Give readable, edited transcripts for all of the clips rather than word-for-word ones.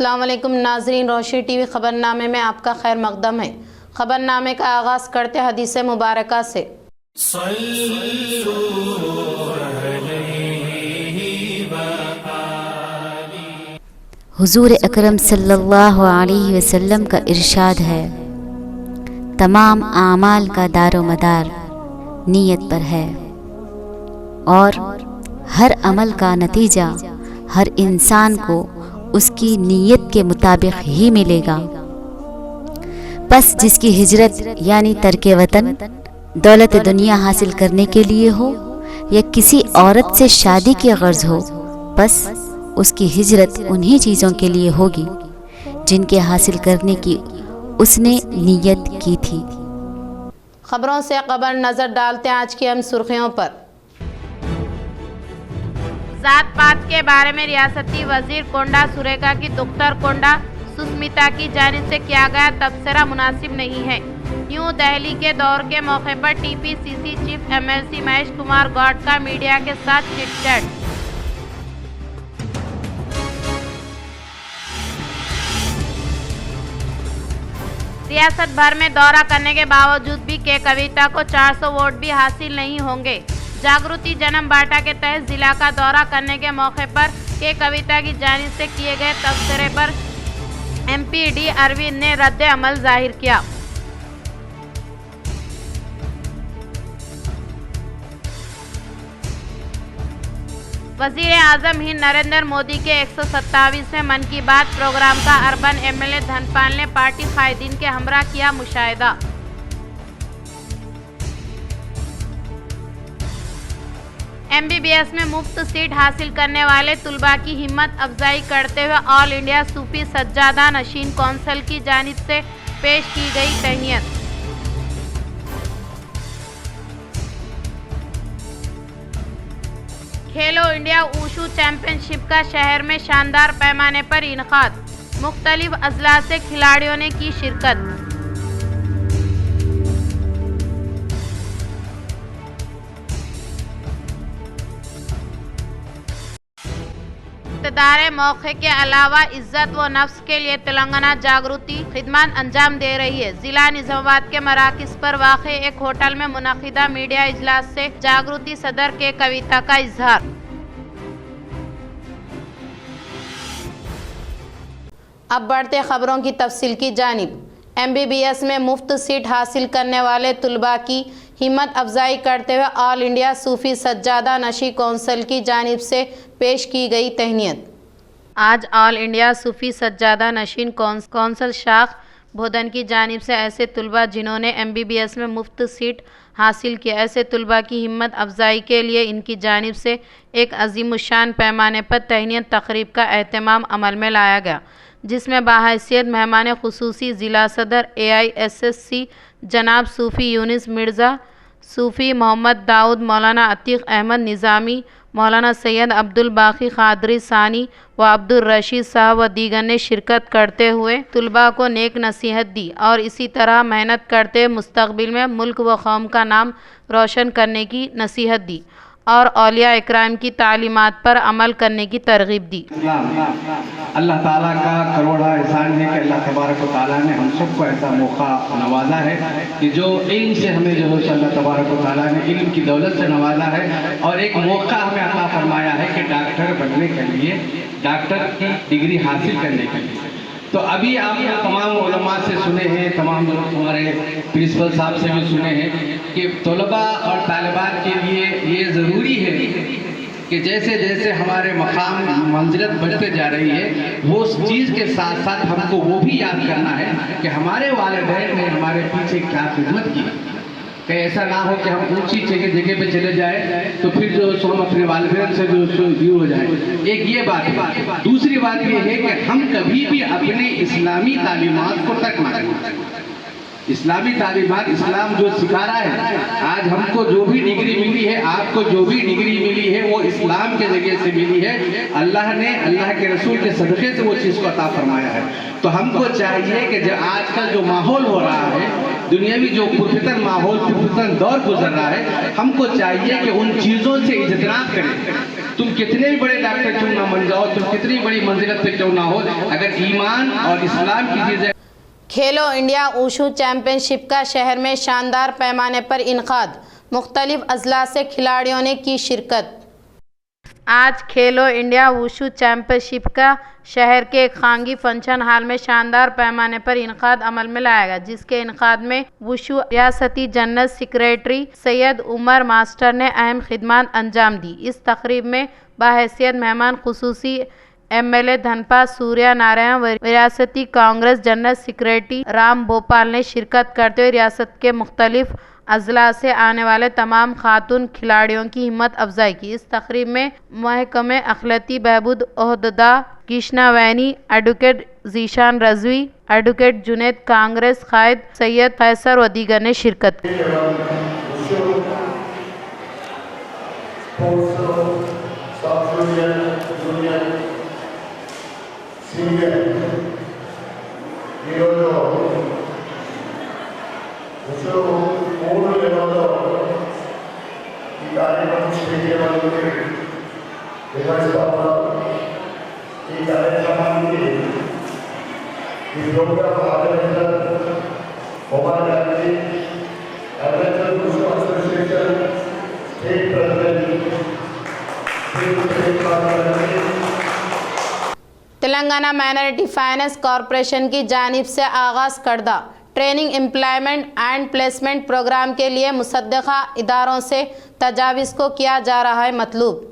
السلام علیکم ناظرین، روشنی ٹی وی خبرنامے میں آپ کا خیر مقدم ہے۔ خبرنامے کا آغاز کرتے حدیث مبارکہ سے۔ حضور اکرم صلی اللہ علیہ وسلم کا ارشاد ہے، تمام اعمال کا دار و مدار نیت پر ہے، اور ہر عمل کا نتیجہ ہر انسان کو اس کی نیت کے مطابق ہی ملے گا۔ پس جس کی ہجرت یعنی ترک وطن دولت دنیا حاصل کرنے کے لیے ہو یا کسی عورت سے شادی کی غرض ہو، بس اس کی ہجرت انہی چیزوں کے لیے ہوگی جن کے حاصل کرنے کی اس نے نیت کی تھی۔ خبروں سے قبل نظر ڈالتے ہیں آج کی اہم سرخیوں پر۔ ذات پات کے بارے میں ریاستی وزیر کونڈا سریکا کی دختر کونڈا سسمیتا کی جانب سے کیا گیا تبصرہ مناسب نہیں ہے۔ نیو دہلی کے دور کے موقع پر T P C C chief M L C Mahesh Kumar Goud کا میڈیا کے ساتھ چٹ چیٹ۔ ریاست بھر میں دورہ کرنے کے باوجود بھی کے کویتا کو 400 ووٹ بھی حاصل نہیں ہوں گے۔ جاگرتی جنم باٹا کے تحت ضلع کا دورہ کرنے کے موقع پر کے کویتا کی جانب سے کیے گئے تبصرے پر ایم پی ڈی اروند نے رد عمل ظاہر کیا۔ وزیر اعظم ہند نریندر مودی کے 127ویں من کی بات پروگرام کا اربن ایم ایل اے دھن پال نے پارٹی قائدین کے ہمراہ کیا مشاہدہ۔ ایم بی بی ایس میں مفت سیٹ حاصل کرنے والے طلباء کی ہمت افزائی کرتے ہوئے آل انڈیا صوفی سجادہ نشین کونسل کی جانب سے پیش کی گئی تہنیت۔ کھیلو انڈیا ووشو چیمپئن شپ کا شہر میں شاندار پیمانے پر انعقاد، مختلف اضلاع سے کھلاڑیوں نے کی شرکت۔ اقتدار موقع کے علاوہ عزت و نفس کے لیے تلنگانہ جاگرتی خدمات انجام دے رہی ہے۔ ضلع نظام آباد کے مراکز پر واقع ایک ہوٹل میں منعقدہ میڈیا اجلاس سے جاگرتی صدر کے کویتا کا اظہار۔ اب بڑھتے خبروں کی تفصیل کی جانب۔ ایم بی بی ایس میں مفت سیٹ حاصل کرنے والے طلباء کی ہمت افزائی کرتے ہوئے آل انڈیا صوفی سجادہ نشین کونسل کی جانب سے پیش کی گئی تہنیت۔ آج آل انڈیا صوفی سجادہ نشین کونسل شاخ بھودن کی جانب سے ایسے طلباء جنہوں نے ایم بی بی ایس میں مفت سیٹ حاصل کی، ایسے طلباء کی ہمت افزائی کے لیے ان کی جانب سے ایک عظیم الشان پیمانے پر تہنیت تقریب کا اہتمام عمل میں لایا گیا، جس میں بحیثیت مہمان خصوصی ضلع صدر اے آئی ایس ایس سی جناب صوفی یونس مرزا، صوفی محمد داؤد، مولانا عتیق احمد نظامی، مولانا سید عبدالباقی قادری ثانی و عبدالرشید صاحب و دیگر نے شرکت کرتے ہوئے طلباء کو نیک نصیحت دی اور اسی طرح محنت کرتے مستقبل میں ملک و قوم کا نام روشن کرنے کی نصیحت دی اور اولیاء اکرام کی تعلیمات پر عمل کرنے کی ترغیب دی۔ اللہ تعالیٰ کا کروڑا احسان ہے کہ اللہ تبارک و تعالیٰ نے ہم سب کو ایسا موقع نوازا ہے کہ جو علم سے ہمیں جو ہے اللہ تبارک و تعالیٰ نے علم کی دولت سے نوازا ہے، اور ایک موقع ہمیں عطا فرمایا ہے کہ ڈاکٹر بننے کے لیے، ڈاکٹر کی ڈگری حاصل کرنے کے لیے۔ تو ابھی آپ تمام علماء سے سنے ہیں، تمام ہمارے پرنسپل صاحب سے بھی سنے ہیں کہ طلباء اور طالبات کے لیے یہ ضروری ہے کہ جیسے جیسے ہمارے مقام منزلت بڑھتے جا رہی ہے، وہ اس چیز کے ساتھ ساتھ ہم کو وہ بھی یاد کرنا ہے کہ ہمارے والدین نے ہمارے پیچھے کیا خدمت کی، کہ ایسا نہ ہو کہ ہم اونچی جگہ پہ چلے جائیں تو پھر جو ہم اپنے والدین سے جو دور ہو جائیں۔ ایک یہ بات ہے۔ دوسری بات یہ ہے کہ ہم کبھی بھی اپنے اسلامی تعلیمات کو ترک نہ کریں۔ اسلامی تعلیمات، اسلام جو سکھا رہا ہے، آج ہم کو جو بھی ڈگری ملی ہے، آپ کو جو بھی ڈگری ملی ہے، وہ اسلام کے ذریعے سے ملی ہے۔ اللہ نے اللہ کے رسول کے صدقے سے وہ چیز کو عطا فرمایا ہے۔ تو ہم کو چاہیے کہ جو آج کل جو ماحول ہو رہا ہے، دنیاوی جو پرفتن ماحول، پرفتن دور گزر رہا ہے، ہم کو چاہیے کہ ان چیزوں سے اجتناب کریں تم کتنے بھی بڑے ڈاکٹر کیوں نہ بن جاؤ, تم کتنی بڑی منزلت پہ کیوں نہ ہو, اگر ایمان اور اسلام کی چیزیں. کھیلو انڈیا اوشو چیمپئن شپ کا شہر میں شاندار پیمانے پر انعقاد, مختلف اضلاع سے کھلاڑیوں نے کی شرکت. آج کھیلو انڈیا ووشو چیمپئن شپ کا شہر کے ایک خانگی فنکشن ہال میں شاندار پیمانے پر انعقاد عمل میں لایا گیا, جس کے انعقاد میں ووشو ریاستی جنرل سیکریٹری سید عمر ماسٹر نے اہم خدمات انجام دی. اس تقریب میں بحیثیت مہمان خصوصی MLA دھنپا سوریہ نارائن و ریاستی کانگریس جنرل سیکریٹری رام بھوپال نے شرکت کرتے ہوئے ریاست کے مختلف اضلاع سے آنے والے تمام خاتون کھلاڑیوں کی ہمت افزائی کی. اس تقریب میں محکمہ اقلیتی بہبود عہدیدار کرشنا وینی, ایڈوکیٹ ذیشان رضوی, ایڈوکیٹ جنید, کانگریس قائد سید قیصر و دیگر نے شرکت کی. تلنگانہ مائنرٹی فائنانس کارپوریشن کی جانب سے آغاز کردہ training employment and placement programme کے لیے مصدقہ اداروں سے تجاویز کو کیا جا رہا ہے مطلوب.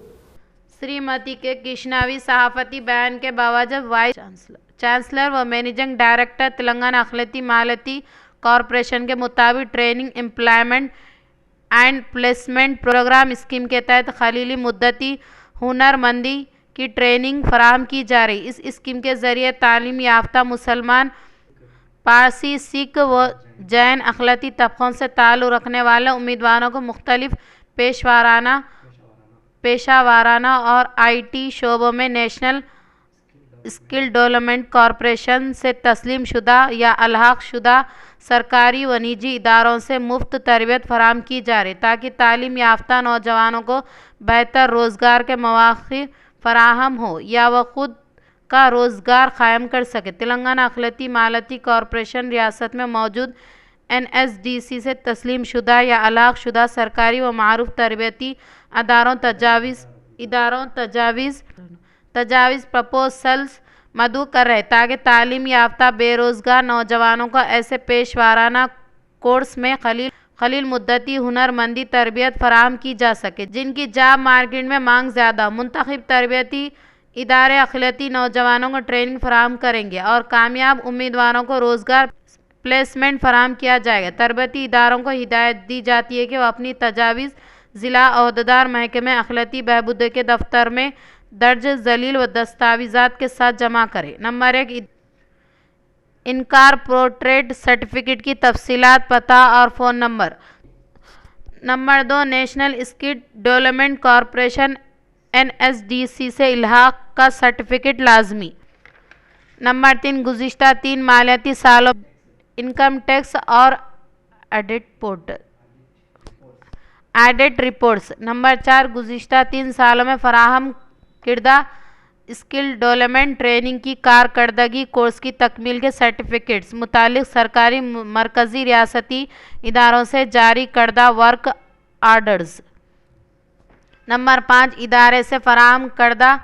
سریمتی کے کرشناوی صحافتی بیان کے باوجود وائس چانسلر و مینیجنگ ڈائریکٹر تلنگانہ اقلیتی مالیاتی کارپوریشن کے مطابق training employment and placement programme scheme کے تحت خلیلی مدتی ہنر مندی کی ٹریننگ فراہم کی جا رہی. اس اسکیم کے ذریعے تعلیم یافتہ مسلمان, پارسی, سکھ و جین اقلیتی طبقوں سے تعلق رکھنے والے امیدواروں کو مختلف پیشہ وارانہ اور IT شعبوں میں نیشنل اسکل ڈیولپمنٹ کارپوریشن سے تسلیم شدہ یا الحاق شدہ سرکاری و نجی اداروں سے مفت تربیت فراہم کی جا رہی تاکہ تعلیم یافتہ نوجوانوں کو بہتر روزگار کے مواقع فراہم ہو یا وہ خود کا روزگار قائم کر سکے. تلنگانہ اقلیتی مالیاتی کارپوریشن ریاست میں موجود NSDC سے تسلیم شدہ یا الحاق شدہ سرکاری و معروف تربیتی اداروں تجاویز پروپوزلز مدعو کر رہے تاکہ تعلیم یافتہ بے روزگار نوجوانوں کو ایسے پیشہ کورس میں قلیل مدتی ہنر مندی تربیت فراہم کی جا سکے جن کی جاب مارکیٹ میں مانگ زیادہ. منتخب تربیتی ادارے اقلیتی نوجوانوں کو ٹریننگ فراہم کریں گے اور کامیاب امیدواروں کو روزگار پلیسمنٹ فراہم کیا جائے گا. تربیتی اداروں کو ہدایت دی جاتی ہے کہ وہ اپنی تجاویز ضلع عہدیدار محکمہ اقلیتی بہبود کے دفتر میں درج ذیل و دستاویزات کے ساتھ جمع کریں. نمبر 1 انکارپوریٹڈ سرٹیفکیٹ کی تفصیلات, پتہ اور phone number. Number 2 national skill development corporation NSDC سے الحاق کا سرٹیفکیٹ لازمی. نمبر 3 گزشتہ 3 مالیاتی سالوں انکم ٹیکس اور آڈٹ رپورٹس. نمبر 4 گزشتہ 3 سالوں میں فراہم کردہ اسکل ڈیولپمنٹ ٹریننگ کی کارکردگی کورس کی تکمیل کے سرٹیفکیٹس متعلق سرکاری مرکزی ریاستی اداروں سے جاری کردہ ورک آرڈرز. نمبر 5 ادارے سے فراہم کردہ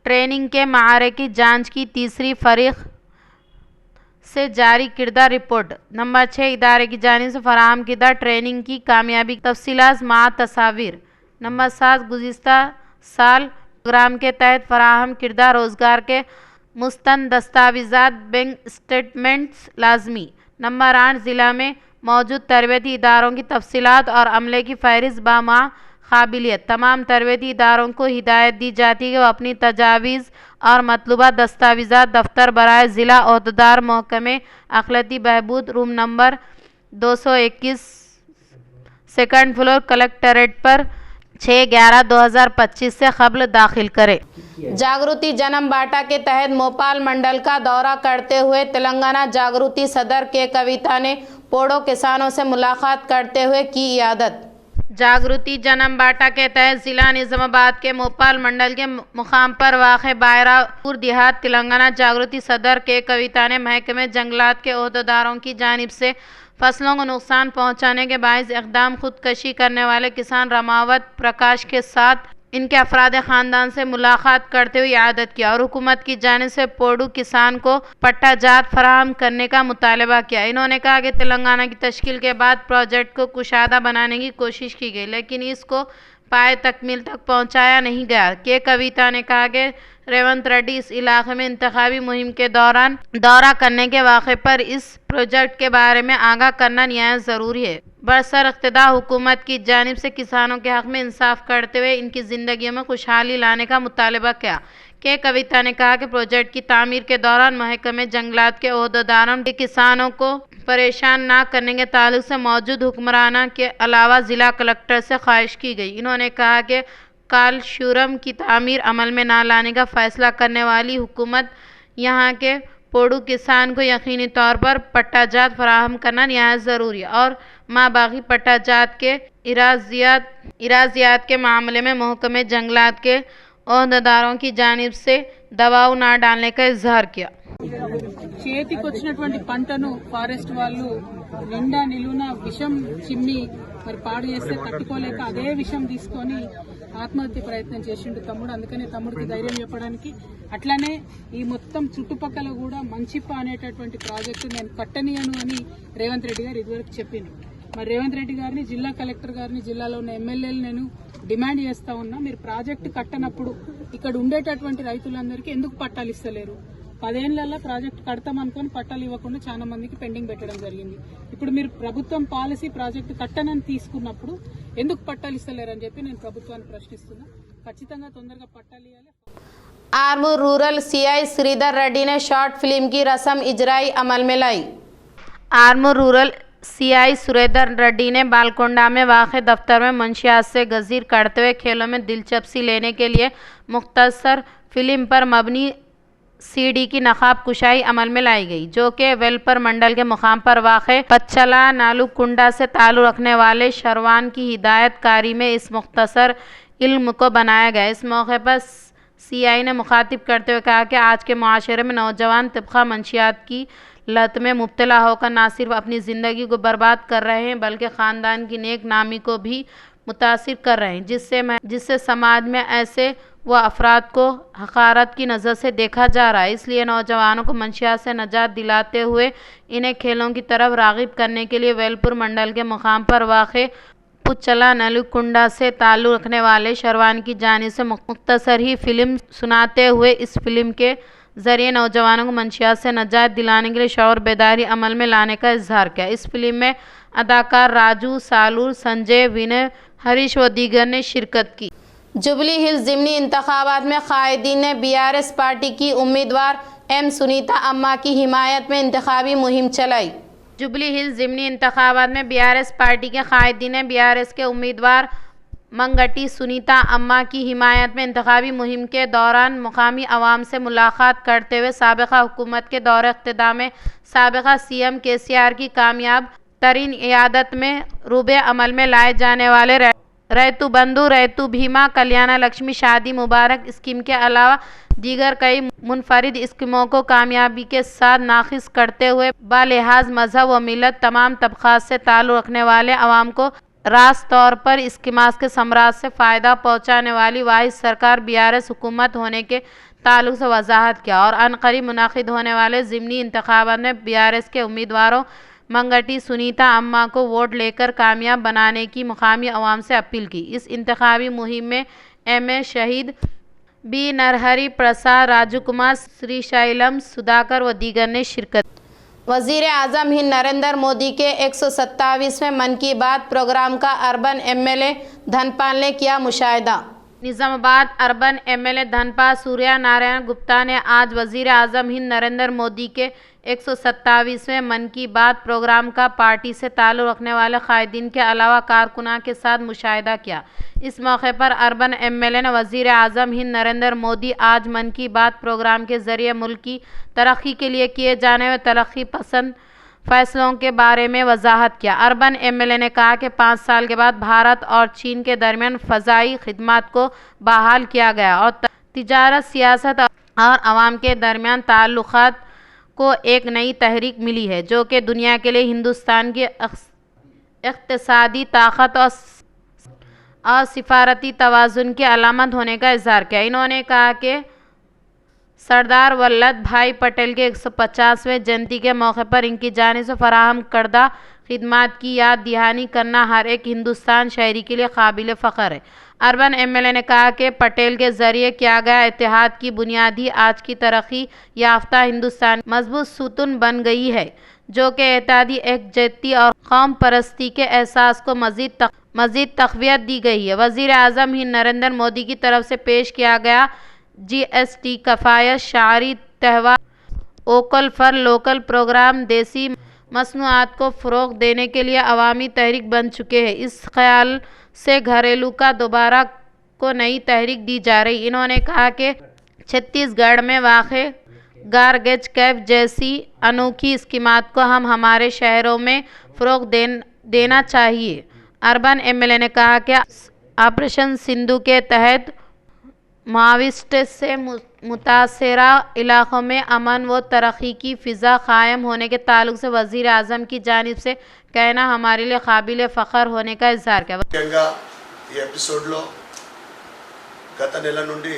ٹریننگ کے معیار کی جانچ کی تیسری فریق سے جاری کردہ رپورٹ. نمبر 6 ادارے کی جانب سے فراہم کردہ ٹریننگ کی کامیابی تفصیلات مع تصاویر. نمبر 7 گزشتہ سال پروگرام کے تحت فراہم کردہ روزگار کے مستند دستاویزات بینک اسٹیٹمنٹس لازمی. نمبر 8 ضلع میں موجود تربیتی اداروں کی تفصیلات اور عملے کی فہرست بامع قابلیت. تمام تربیتی اداروں کو ہدایت دی جاتی ہے کہ وہ اپنی تجاویز اور مطلوبہ دستاویزات دفتر برائے ضلع عہدیدار محکمہ اقلیتی بہبود room number 221 second floor collectorate پر 6/11/2025 سے قبل داخل کرے. جاگروتی جنم باٹا کے تحت موپال منڈل کا دورہ کرتے ہوئے تلنگانہ جاگروتی صدر کے کویتا نے پوڑو کسانوں سے ملاقات کرتے ہوئے کی عیادت. जागृति जन्म बाटा के तहत जिला निजामाबाद के मोपाल मंडल के मुकाम पर वाक़ बायरापुर देहात तेलंगाना जागृति सदर के कविता ने महकमे जंगलात के ओहदेदारों की जानिब से फसलों को नुकसान पहुंचाने के बाइस इक़दाम खुदकशी करने वाले किसान रमावत प्रकाश के साथ इनके अफराद ख़ानदान से मुलाकात करते हुए इआदत किया और हुकूमत की जानिब से पोडू किसान को पट्टा जात फराहम करने का मुतालबा किया। इन्होंने कहा कि तेलंगाना की तश्कील के बाद प्रोजेक्ट को कुशादा बनाने की कोशिश की गई, लेकिन इसको पाए तकमील तक पहुंचाया नहीं गया। के कविता ने कहा कि रेवंत रेड्डी इस इलाके में इंतखाबी मुहिम के दौरान दौरा करने के वाक़े पर इस प्रोजेक्ट के बारे में आगाह करना निहायत ज़रूरी है। बरसर इक़्तिदा हुकूमत की जानिब से किसानों के हक़ में इंसाफ करते हुए इनकी ज़िंदगी में खुशहाली लाने का मुतालबा किया। के कविता ने कहा कि प्रोजेक्ट की तामीर के दौरान महकमे जंगलात के ओहदेदारों के किसानों को परेशान ना करने के ताल्लुक से मौजूद हुक्मराना के अलावा ज़िला कलेक्टर से ख्वाहिश की गई। इन्होंने कहा कि कालशुरम की तामीर अमल में ना लाने का फ़ैसला करने वाली हुकूमत यहाँ के पोडू किसान को यकीनी तौर पर पट्टाजात फराहम करना निहायत ज़रूरी है और माबागी पट्टाजात के इराजियात के मामले में महकमे जंगलात के ओहदेदारों की जानिब से दबाव ना डालने का इजहार किया। చేతికి వచ్చినటువంటి పంటను ఫారెస్ట్ వాళ్ళు నిండా నిలువున విషం చిమ్మి మరి పాడు చేస్తే తట్టుకోలేక అదే విషం తీసుకొని ఆత్మహత్య ప్రయత్నం చేసిండు తమ్ముడు. అందుకనే తమ్ముడికి ధైర్యం చెప్పడానికి అట్లానే ఈ మొత్తం చుట్టుపక్కల కూడా మంచిప్ప అనేటటువంటి ప్రాజెక్టు నేను కట్టనీయను అని రేవంత్ రెడ్డి గారు ఇదివరకు చెప్పింది. మరి రేవంత్ రెడ్డి గారిని, జిల్లా కలెక్టర్ గారిని, జిల్లాలో ఉన్న ఎమ్మెల్యేలు నేను డిమాండ్ చేస్తా ఉన్నా, మీరు ప్రాజెక్టు కట్టనప్పుడు ఇక్కడ ఉండేటటువంటి రైతులందరికీ ఎందుకు పట్టాలు ఇస్తలేరు? 10 ఏళ్లలో ప్రాజెక్టు కడతామనుకొని పట్టాలు ఇవ్వకుండా చాలా మందికి పెండింగ్ పెట్టడం జరిగింది. ఇప్పుడు మీరు ప్రభుత్వం పాలసీ ప్రాజెక్టు కట్టనని తీసుకున్నప్పుడు ఎందుకు పట్టాలు ఇస్తలేరని చెప్పి నేను ప్రభుత్వాన్ని ప్రశ్నిస్తున్నా. ఖచ్చితంగా తొందరగా పట్టాలు ఇవ్వాలి. आर्मूर रूरल सीआई श्रीधर रेड्डी ने शॉर्ट फिल्म की रस्म इजराई अमल में लाई। आर्मूर रूरल सीआई श्रीधर रेड्डी ने बालकोंडा में वाक़ दफ्तर में मंशियात से गजीर करते हुए खेलों में दिलचस्पी लेने के लिए मुख्तसर फिल्म पर मबनी सीडी की नकाब कुशाई अमल में लाई गई, जो कि वेलपर मंडल के मुकाम पर वाक़ पच्चला नालुकुंडा से ताल्लुक़ रखने वाले शरवान की हिदायतकारी में इस मुख्तसर इल्म को बनाया गया। इस मौके पर सीआई ने मुखातिब करते हुए कहा कि आज के माशरे में नौजवान तिब्का मंशियात की लत में मुब्तला होकर ना सिर्फ अपनी ज़िंदगी को बर्बाद कर रहे हैं बल्कि ख़ानदान की नेक नामी को भी मुतासिर कर रहे हैं, जिससे समाज में ऐसे व अफराद को हक़ारत की नज़र से देखा जा रहा है। इसलिए नौजवानों को मंशियात से नजात दिलाते हुए इन्हें खेलों की तरफ राग़िब करने के लिए वेलपुर मंडल के मुकाम पर वाक़ पुच्चला नलुकुंडा से ताल्लुक़ रखने वाले शरवान की जानिब से मुख्तसर ही फिल्म सुनाते हुए इस फिल्म के ज़रिए नौजवानों को मंशियात से नजात दिलाने के लिए शौर बेदारी अमल में लाने का इजहार किया। इस फिल्म में अदाकार राजू, सालूर, संजय, विनय, हरीश व दीगर ने शिरकत की। जुबली हिल्स ज़िमनी इंतखाबात में कायदीन ने बीआरएस पार्टी की उम्मीदवार एम सुनीता अम्मा की हिमायत में इंतखाबी मुहिम चलाई। जुबली हिल्स ज़िमनी इंतखाबात में बीआरएस पार्टी के कायदीन ने बीआरएस के उम्मीदवार मंगटी सुनीता अम्मा की हिमायत में इंतखाबी मुहिम के दौरान मुकामी अवाम से मुलाकात करते हुए साबिक़ा हुकूमत के दौर इक़्तिदार में साबिक़ा सीएम केसीआर की कामयाब तरीन इयादत में रूबे अमल में लाए जाने वाले रैतु बंधु, रैतु भीमा, कल्याण लक्ष्मी शादी मुबारक स्कीम के अलावा दीगर कई मुनफरिद स्कीमों को कामयाबी के साथ नाफिज करते हुए बालिहाज मजहब व मिलत तमाम तबक़ात से ताल्लुक़ रखने वाले अवाम को रास्त तौर पर स्कीमास के समराज से फ़ायदा पहुँचाने वाली वाहिद सरकार बीआरएस हुकूमत होने के ताल्लुक़ से वजाहत किया और अनक़रीब मुनाक़िद होने वाले ज़िमनी इंतखाबात में बीआरएस के उम्मीदवारों मंगटी सुनीता अम्मा को वोट लेकर कामयाब बनाने की मुकामी अवाम से अपील की। इस इंतखाबी मुहिम में एमए शहीद बी नरहरि प्रसाद, राजू कुमार, श्रीशैलम सुधाकर व दीगर ने शिरकत। वज़ीर आज़म हिंद नरेंद्र मोदी के 127वें मन की बात प्रोग्राम का अर्बन एमएलए धनपाल ने किया मुशाहिदा। निज़ामाबाद अर्बन एमएलए धनपाल सूर्या नारायण गुप्ता ने आज वज़ीर आज़म हिंद नरेंद्र मोदी के 127वें मन की बात प्रोग्राम का पार्टी से ताल्लुक़ रखने वाले कायदीन के अलावा कारकुनां के साथ मुशाहिदा किया। इस मौके पर अर्बन एमएलए ने वज़ीर आज़म हिंद नरेंद्र मोदी आज मन की बात प्रोग्राम के ज़रिए मुल्क की तरक्की के लिए किए जाने वाले तरक्की पसंद फैसलों के बारे में वजाहत किया। अर्बन एमएलए ने कहा कि 5 साल के बाद भारत और चीन के दरमियान फ़ज़ाई खिदमत को बहाल किया गया और तिजारत, सियासत और आवाम के दरमियान ताल्लुकात को एक नई तहरीक मिली है, जो कि दुनिया के लिए हिंदुस्तान की इक़्तिसादी ताकत और सिफारती तवाज़ुन की अलामत होने का इज़हार किया। इन्होंने कहा कि सरदार वल्लभ भाई पटेल के 150वें जयंती के मौके पर इनकी जानिब से फराहम करदा खिदमत की याद दहानी करना हर एक हिंदुस्तान शहरी के लिए काबिल फ़ख्र है। अर्बन एमएलए ने कहा कि पटेल के ज़रिए किया गया इत्तेहाद की बुनियादी आज की तरक्की याफ्ता हिंदुस्तान मजबूत सुतून बन गई है, जो कि एतहादी, एकजुटती और कौम परस्ती के एहसास को मज़ीद तक़वियत दी गई है। वज़ीर आज़म हिंद नरेंद्र मोदी की तरफ से पेश किया गया GST कफ़ायत शारी त्यौहार वोकल फॉर लोकल प्रोग्राम देसी मसनूआत को फ़रोग़ देने के लिए अवामी तहरीक बन चुके हैं। इस ख्याल से घरेलू का दोबारा को नई तहरीक दी जा रही। इन्होंने कहा कि छत्तीसगढ़ में वाक़े गारगेज कैफ जैसी अनोखी स्कीमात को हम हमारे शहरों में फ़रोग़ देना चाहिए। अर्बन एमएलए ने कहा कि ऑपरेशन सिंधु के तहत माओवाद से मुतासरा इलाक़ों में अमन व तरक्की की फ़िज़ा क़ायम होने के ताल्लुक़ से वज़ीर आज़म की जानिब से कहना हमारे लिए काबिल फ़ख्र होने का इज़हार किया। ముఖ్యంగా ఈ ఎపిసోడ్లో గత నెల నుండి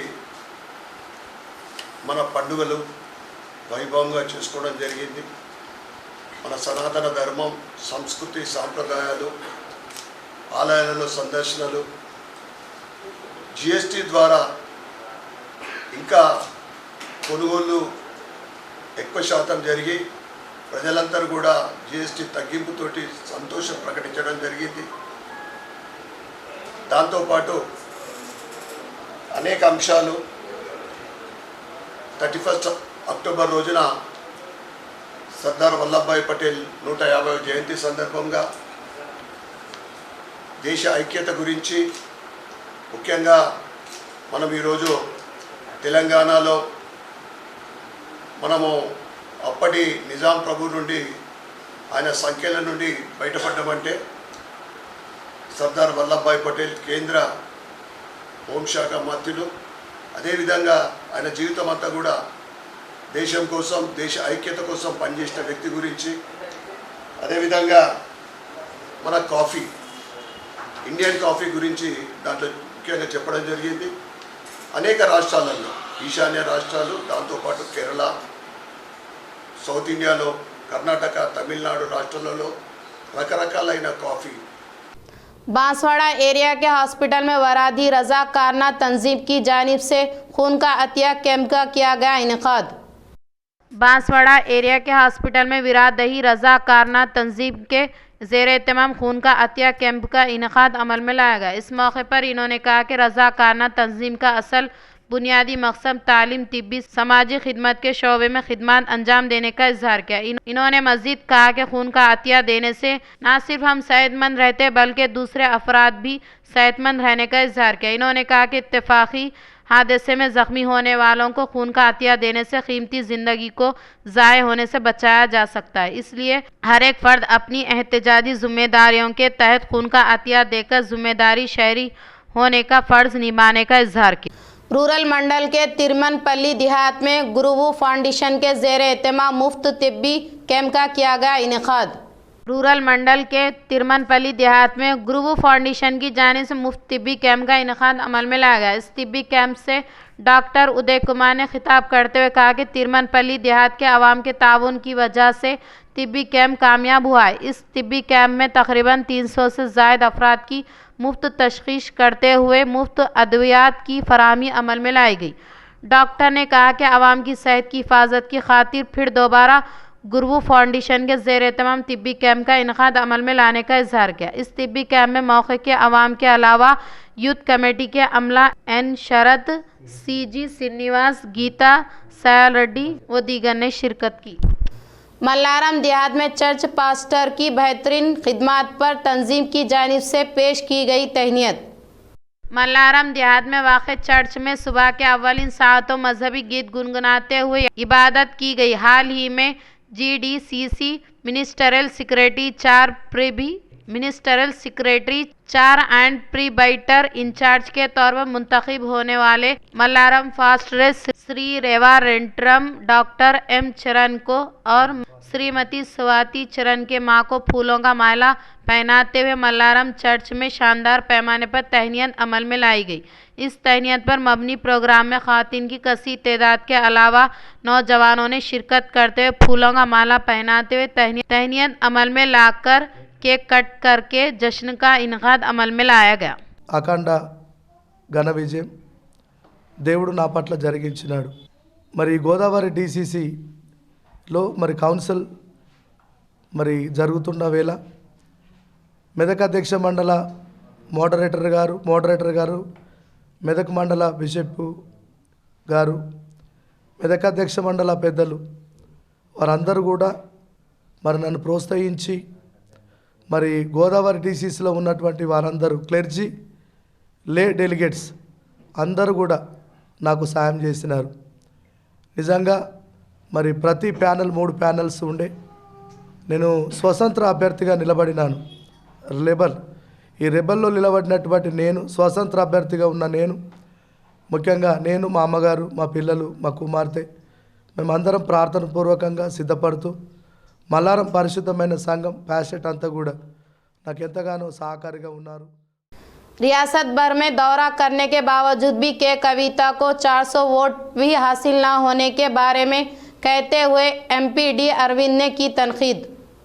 మన పండుగలు వైభవంగా చేసుకోవడం జరిగింది. మన సనాతన ధర్మం, సంస్కృతి, సాంప్రదాయాలు, ఆలయాలలో సందర్శనలు, GST ద్వారా ఇంకా కొనుగోలు ఎక్కువ శాతం జరిగి ప్రజలందరూ కూడా GST తగ్గింపుతోటి సంతోషం ప్రకటించడం జరిగింది. దాంతోపాటు అనేక అంశాలు 31 అక్టోబర్ రోజున సర్దార్ వల్లభాయ్ పటేల్ 150వ జయంతి సందర్భంగా దేశ ఐక్యత గురించి ముఖ్యంగా మనం ఈరోజు తెలంగాణలో మనము అప్పటి నిజాం ప్రభు నుండి ఆయన సంఖ్యల నుండి బయటపడ్డామంటే సర్దార్ వల్లభాయ్ పటేల్ కేంద్ర హోంశాఖ మంత్రులు, అదేవిధంగా ఆయన జీవితం అంతా కూడా దేశం కోసం, దేశ ఐక్యత కోసం పనిచేసిన వ్యక్తి గురించి, అదేవిధంగా మన కాఫీ, ఇండియన్ కాఫీ గురించి దాంట్లో ముఖ్యంగా చెప్పడం జరిగింది. అనేక రాష్ట్రాలలో, ఈశాన్య రాష్ట్రాలు, దాంతోపాటు కేరళ, సౌత్ ఇండియాలో కర్ణాటక, తమిళనాడు రాష్ట్రాలలో రకరకాలైన కాఫీ. बांसवाड़ा एरिया के हॉस्पिटल में वरादी रज़ाकारना तंजीम की जानिब से खून का अतिया कैंप का किया गया इनेकाद। बांसवाड़ा एरिया के हॉस्पिटल में विरादही रज़ाकारना तंजीम के ज़ेर एहतमाम खून का अतिया कैंप का इनेकाद अमल में लाया गया। इस मौके पर इन्होंने कहा कि रज़ाकारना तंजीम का असल बुनियादी मकसद तालीम, तिब्बी, समाजी खिदमत के शोबे में खिदमत अंजाम देने का इजहार किया। इन्होंने मज़ीद कहा कि खून का अतिया देने से न सिर्फ हम सेहतमंद रहते बल्कि दूसरे अफराद भी सेहतमंद रहने का इजहार किया। इन्होंने कहा कि इत्तेफाकी हादसे में ज़ख्मी होने वालों को खून का अतिया देने से कीमती ज़िंदगी को ज़ाय होने से बचाया जा सकता है। इसलिए हर एक फ़र्द अपनी एहतजाजी ज़िम्मेदारियों के तहत खून का अतिया देकर ज़िम्मेदारी शहरी होने का फ़र्ज़ निभाने का इजहार किया। रूरल मंडल के तिरमनपल्ली देहात में गुरुवु फाउंडेशन के ज़ेर एहतमाम मुफ्त तिब्बी कैंप का किया गया इनेकाद। रूरल मंडल के तिरमनपल्ली देहात में गुरुवु फाउंडेशन की जानिब से मुफ्त तिब्बी कैंप का इनेकाद अमल में लाया गया। इस तिब्बी कैंप से डॉक्टर उदय कुमार ने खिताब करते हुए कहा कि तिरमनपल्ली देहात के अवाम के ताउन की वजह से तिब्बी कैंप कामयाब हुआ है। इस तिब्बी कैंप में तकरीबन 300 से ज़ायद अफराद की मुफ्त तशख़ीस करते हुए मुफ्त अद्वियात की फराहमी अमल में लाई गई। डॉक्टर ने कहा कि आवाम की सेहत की हिफाजत की खातिर फिर दोबारा गुरुवु फाउंडेशन के ज़ेर एहतमाम तिब्बी कैंप का इनेकाद अमल में लाने का इजहार किया। इस तिब्बी कैंप में मौके के अवाम के अलावा यूथ कमेटी के अमला एन शरद, CG श्रीनिवास, गीता सयाल रेड्डी व दीगर ने शिरकत की। मल्लारम देहात में चर्च पास्टर की बेहतरीन खिदमत पर तंजीम की जानिब से पेश की गई तहनीत। मल्लारम देहात में वाक़ चर्च में सुबह के अव्वलिन सातों मजहबी गीत गुनगुनाते हुए इबादत की गई। हाल ही में GDCC मिनिस्टरल सेक्रेटरी 4 प्रीबी मिनिस्टरल सेक्रेटरी 4 एंड प्रीबाइटर इंचार्ज के तौर पर मुंतखब होने वाले मल्लारम फास्ट रेस श्री रेवा रेंट्रम डॉक्टर M चरण को और श्रीमती स्वाति चरण के मां को फूलों का माला पहनाते हुए मल्लारम चर्च में शानदार पैमाने पर तहनीत अमल में लाई गई। इस तहनीत पर मबनी प्रोग्राम में ख़वातीन की कसी तादाद के अलावा नौजवानों ने शिरकत करते हुए फूलों का माला पहनाते हुए तहनीत अमल में लाकर केक कट करके जश्न का इनकाद अमल में लाया गया। అఖండ ఘన విజయం దేవుడు నా పట్ల జరిగించినాడు. మరి గోదావరి DCCలో మరి కౌన్సిల్ మరి జరుగుతున్న వేళ మెదక్ అధ్యక్ష మండల మోడరేటర్ గారు మెదక్ మండల బిషప్ గారు మెదక్ అధ్యక్ష మండల పెద్దలు వారందరూ కూడా మరి నన్ను ప్రోత్సహించి మరి గోదావరి DCCలో ఉన్నటువంటి వారందరూ క్లెర్జీ లే డెలిగేట్స్ అందరూ కూడా నాకు సాయం చేసినారు. నిజంగా మరి ప్రతి ప్యానెల్ 3 ప్యానెల్స్ ఉండే నేను స్వతంత్ర అభ్యర్థిగా నిలబడినాను. ఈ రెబల్లో నిలబడినటువంటి నేను స్వతంత్ర అభ్యర్థిగా ఉన్న నేను ముఖ్యంగా నేను మా అమ్మగారు మా పిల్లలు మా కుమార్తె మేమందరం ప్రార్థనాపూర్వకంగా సిద్ధపడుతూ మల్లారం పరిశుద్ధమైన సంఘం ప్యాసెట్ అంతా కూడా నాకు ఎంతగానో సహకారిగా ఉన్నారు. रियासत भर में दौरा करने के बावजूद भी के कविता को 400 वोट भी हासिल न होने के बारे में कहते हुए MP D अरविंद ने की तनकीद।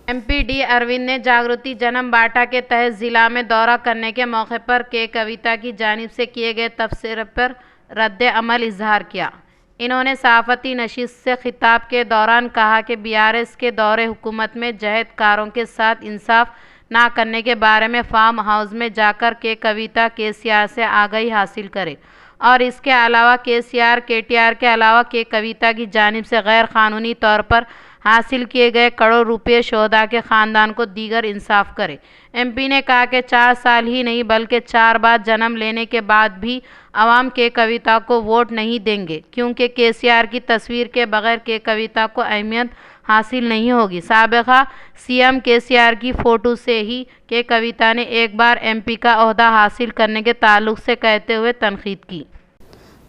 MP D अरविंद ने जागृति जन्म बाटा के तहत ज़िला में दौरा करने के मौके पर के कविता की जानिब से किए गए तबसरे पर रद्द अमल इजहार किया। इन्होंने सहाफ़ती नशिस्त से खिताब के दौरान कहा कि BRS के दौरे हुकूमत में जहदकारों के साथ इंसाफ ना करने के बारे में फार्म हाउस में जाकर के कविता KCR से आगाही हासिल करे और इसके अलावा KTR के अलावा के कविता की जानिब से गैर क़ानूनी तौर पर हासिल किए गए करोड़ रुपये शोधा के ख़ानदान को दीगर इंसाफ करे। MP ने कहा कि 4 साल ही नहीं बल्कि 4 बार जन्म लेने के बाद भी आवाम के कविता को वोट नहीं देंगे क्योंकि KCR की तस्वीर के बगैर के कविता को अहमियत हासिल नहीं होगी। साबिक़ा CM KCR की फ़ोटो से ही के कविता ने एक बार MP का ओहदा हासिल करने के ताल्लुक़ से कहते हुए तनकीद की।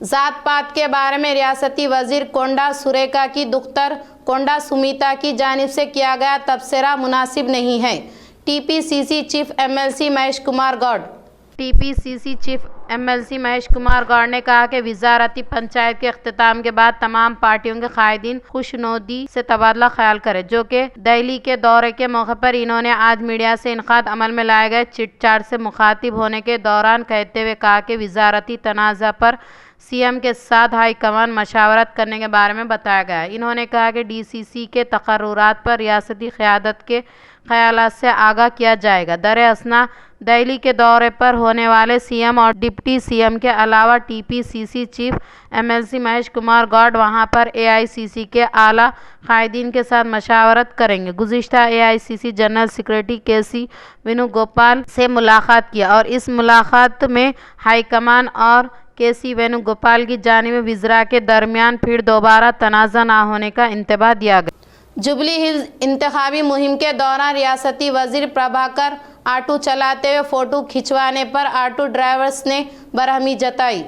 ज़ात पात के बारे में रियासती वज़ीर कोंडा सुरेखा की दुख्तर कोंडा सुमिता की जानिब से किया गया तबसरा मुनासिब नहीं है। TPCC chief MLC Mahesh Kumar Goud TPCC chief MLC Mahesh Kumar Goud ने कहा कि वजारती पंचायत के अख्तिताम के बाद तमाम पार्टियों के कायदीन खुशनुदी से तबादला ख्याल करें, जो कि दिल्ली के दौरे के मौके पर इन्होंने आज मीडिया से इनकाद अमल में लाए गए चिटचाट से मुखातिब होने के दौरान कहते हुए कहा कि वजारती तनाज़ा पर CM के साथ हाई कमान मशावरत करने के बारे में बताया गया है। इन्होंने कहा कि DCC के तकर्रुरात पर रियासती क़यादत के ख्यालात से आगाह किया जाएगा। दरअसल दिल्ली के दौरे पर होने वाले CM और डिप्टी CM के अलावा TPCC chief MLC Mahesh Kumar Goud वहां पर AICC के आला कायदीन के साथ मशावरत करेंगे। गुज़िश्ता AICC general secretary KC Venugopal से मुलाकात किया और इस मुलाकात में हाईकमान और KC वेणुगोपाल की जानिब वज़रा के दरमियान फिर दोबारा तनाज़ा ना होने का इंतबाह दिया गया। जुबली हिल्स इंतखाबी मुहिम के दौरान रियासती वज़ीर प्रभाकर ऑटो चलाते हुए फ़ोटो खिंचवाने पर ऑटो ड्राइवर्स ने बरहमी जताई।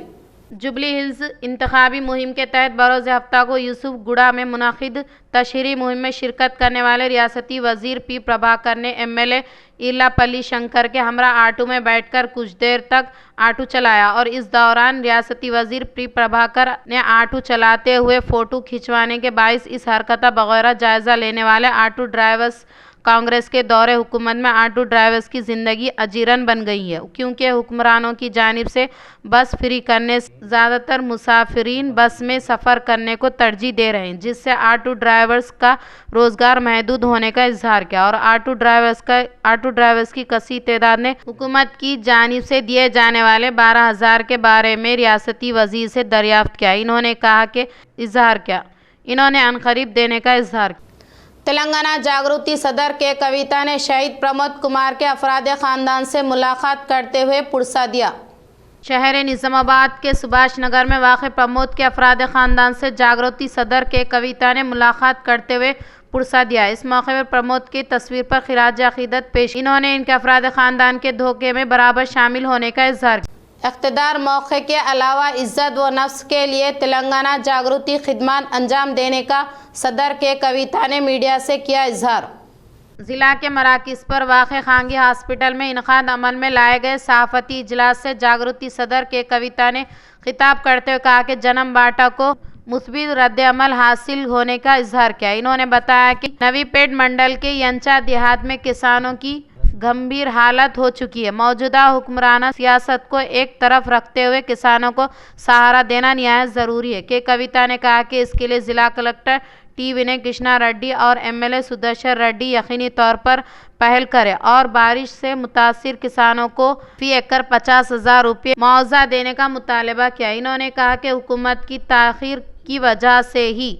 जुबली हिल्स इंतखाबी मुहिम के तहत बरोज़ हफ्ता को यूसुफ गुड़ा में मुनक़िद तशहरी मुहिम में शिरकत करने वाले रियासती वज़ीर P प्रभाकर ने MLA इलापल्ली शंकर के हमरा ऑटो में बैठकर कुछ देर तक ऑटो चलाया और इस दौरान रियासती वज़ीर P प्रभाकर ने ऑटो चलाते हुए फ़ोटो खिंचवाने के बाइस इस हरकत बगैर जायज़ा लेने वाले ऑटो ड्राइवर्स कांग्रेस के दौरे हुकूमत में ऑटो ड्राइवर्स की ज़िंदगी अजीरन बन गई है, क्योंकि हुक्मरानों की जानिब से बस फ्री करने से ज़्यादातर मुसाफिरीन बस में सफ़र करने को तरजीह दे रहे हैं, जिससे ऑटो ड्राइवर्स का रोज़गार महदूद होने का इजहार किया और ऑटो ड्राइवर्स की कसी तादाद ने हुकूमत की जानिब से दिए जाने वाले 12,000 के बारे में रियासती वज़ीर से दरियाफ्त किया। इन्होंने अनकरीब देने का इजहार किया। तेलंगाना जागृति सदर के कविता ने शहीद प्रमोद कुमार के अफराद ख़ानदान से मुलाकात करते हुए पुरसा दिया। शहर निज़ामाबाद के सुभाष नगर में वाक़ प्रमोद के अफराद ख़ानदान से जागृति सदर के कविता ने मुलाकात करते हुए पुरसा दिया। इस मौके पर प्रमोद की तस्वीर पर खिराज अकीदत पेश। इन्होंने इनके अफराद खानदान के धोखे में बराबर शामिल होने का इजहार किया। इख्तिदार मौके के अलावा इज्जत व नफ्स के लिए तेलंगाना जागृति खिदमत अंजाम देने का सदर के कविता ने मीडिया से किया इजहार। ज़िला के मराकिज़ पर वाक़े खांगी हॉस्पिटल में इनकाद अमल में लाए गए सहाफ़ती इजलास से जागृति सदर के कविता ने खिताब करते हुए कहा कि जन्म बाटा को मुस्बित रद्द अमल हासिल होने का इजहार किया। इन्होंने बताया कि नवीपेट मंडल के यंचा देहात में किसानों की गंभीर हालत हो चुकी है। मौजूदा हुक्मराना सियासत को एक तरफ रखते हुए किसानों को सहारा देना निहायत ज़रूरी है। के कविता ने कहा कि इसके लिए ज़िला कलेक्टर टी विनय कृष्णा रेड्डी और एमएलए सुदर्शन रेड्डी यकीनी तौर पर पहल करें और बारिश से मुतासिर किसानों को फी एकड़ 50,000 रुपये मुआवजा देने का मुतालबा किया। इन्होंने कहा कि हुकूमत की ताख़ीर की वजह से ही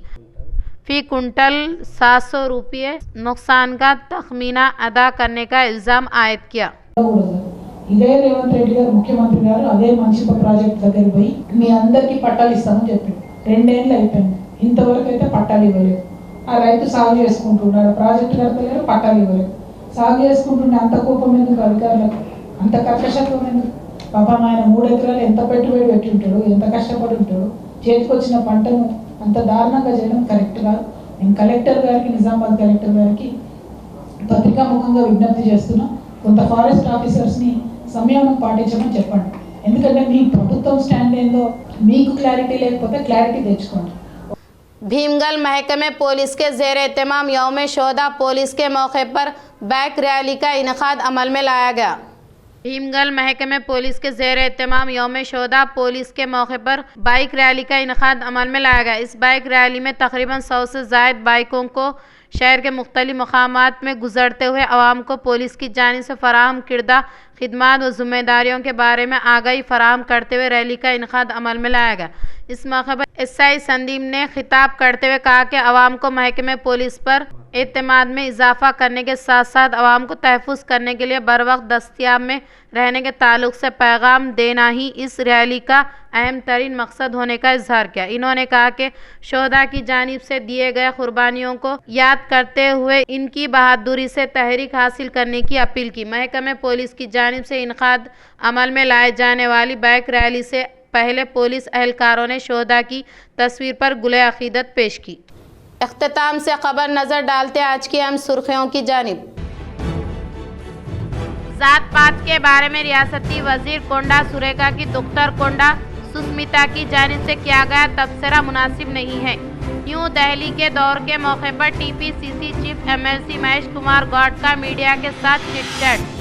फी कुंटल 700 रुपये नुकसान का तखमीना अदा करने का इल्ज़ाम आयद किया। ఇదే రేవంత్ రెడ్డి గారు ముఖ్యమంత్రి గారు అదే మంచిప ప్రాజెక్ట్ దగ్గరికి పోయి మీ అందరికీ పట్టాలు ఇస్తామని చెప్పారు. 2 ఏళ్ళు అయిపోయింది, ఇంతవరకు అయితే పట్టాలు ఇవ్వలేదు. ఆ రైతు సాగు చేసుకుంటున్నాడు, ప్రాజెక్టు కడతలేరు, పట్టాలు ఇవ్వలేదు. సాగు చేసుకుంటుండే అంత కోపం ఎందుకు అధికారులకు, అంత కర్కశత్వం ఎందుకు? పాపం ఆయన 3 ఎకరాలు ఎంత పెట్టుబడి పెట్టి ఉంటాడు, ఎంత కష్టపడి ఉంటాడు. చేతికి వచ్చిన పంటను అంత దారుణంగా చేయడం కరెక్ట్ కాదు. నేను కలెక్టర్ గారికి, నిజామాబాద్ కలెక్టర్ గారికి పత్రికాముఖంగా విజ్ఞప్తి చేస్తున్నా, కొంత ఫారెస్ట్ ఆఫీసర్స్ని సంయమనం పాటించమని చెప్పండి. ఎందుకంటే మీ ప్రభుత్వం స్టాండ్ ఏందో మీకు క్లారిటీ లేకపోతే క్లారిటీ తెచ్చుకోండి. भीमगल महकमे पुलिस के ज़ेर एहतमाम यौम शोहदा पुलिस के मौके पर बाइक रैली का इनकाद अमल में लाया गया। भीमगल महकमे पुलिस के ज़ेर एहतमाम यौम शोहदा पुलिस के मौके पर बाइक रैली का इनकाद अमल में लाया गया। इस बाइक रैली में तकरीबन 100 से ज़ायद बाइकों को शहर के मुख्तलिफ मकामात में गुजरते हुए आवाम को पुलिस की जानिब से फराहम किरदा खिदमत व ज़िम्मेदारियों के बारे में आगाही फराहम करते हुए रैली का इनकाद अमल में लाया गया। इस मौके पर एसआई संदीप ने खिताब करते हुए कहा कि आवाम को महकमे पुलिस पर एतमाद में इजाफा करने के साथ साथ आवाम को तहफ़्फ़ुज़ करने के लिए बर वक्त दस्तियाब में रहने के ताल्लुक़ से पैगाम देना ही इस रैली का अहम तरीन मकसद होने का इजहार किया। इन्होंने कहा कि शोहदा की जानिब से दिए गए कुर्बानियों को याद करते हुए इनकी बहादुरी से तहरीक हासिल करने की अपील की। महकमे पुलिस की जानिब से इनकाद अमल में लाए जाने वाली बाइक रैली से पहले पुलिस एहलकारों ने शोहदा की तस्वीर पर गुले अकीदत पेश की। इख्तिताम से खबर नज़र डालते आज की अहम सुर्खियों की जानिब। ज़ात पात के बारे में रियासती वजीर कोंडा सुरेखा की दुख्तर कोंडा सुस्मिता की जानिब से किया गया तबसरा मुनासिब नहीं है। यूँ दहली के दौर के मौके पर TPCC chief MLC Mahesh Kumar Goud का मीडिया के साथ चिट-चैट।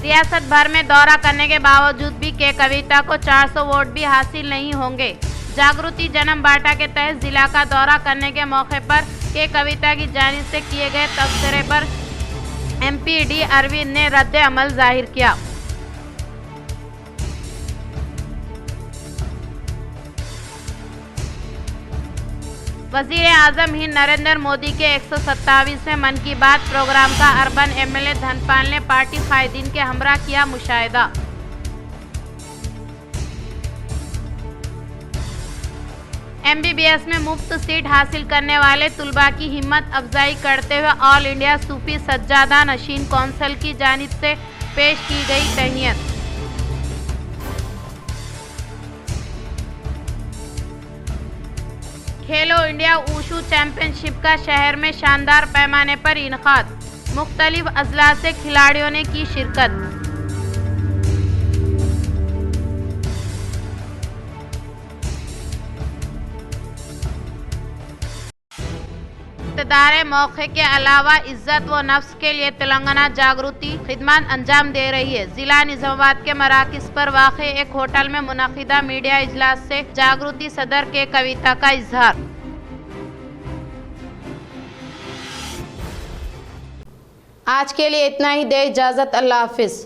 रियासत भर में दौरा करने के बावजूद भी के कविता को 400 वोट भी हासिल नहीं होंगे। जागृति जन्म बाटा के तहत जिला का दौरा करने के मौके पर के कविता की जानिब से किए गए तबसरे पर एमपी अरविंद ने रद्द अमल जाहिर किया। वजीर आजम हिंद नरेंद्र मोदी के 127वें मन की बात प्रोग्राम का अर्बन एमएलए धनपाल ने पार्टी कायदीन के हमरा किया मुशाहिदा। एमबीबीएस में मुफ्त सीट हासिल करने वाले तुलबा की हिम्मत अफजाई करते हुए ऑल इंडिया सूफी सज्जादा नशीन कौंसिल की जानिब से पेश की गई तहनीत। खेलो इंडिया ऊशू चैंपियनशिप का शहर में शानदार पैमाने पर इनकाद। मुख्तलिफ अजला से खिलाड़ियों ने की शिरकत। इक़्तिदार मौके के अलावा इज्जत व नफ्स के लिए तेलंगाना जागृति खिदमत अंजाम दे रही है। जिला निजामाबाद के मराकिज़ पर वाक़े एक होटल में मुनक़िदा मीडिया इजलास से जागृति सदर के कविता का इजहार। आज के लिए इतना ही, दे इजाज़त, अल्लाह हाफ़िज़।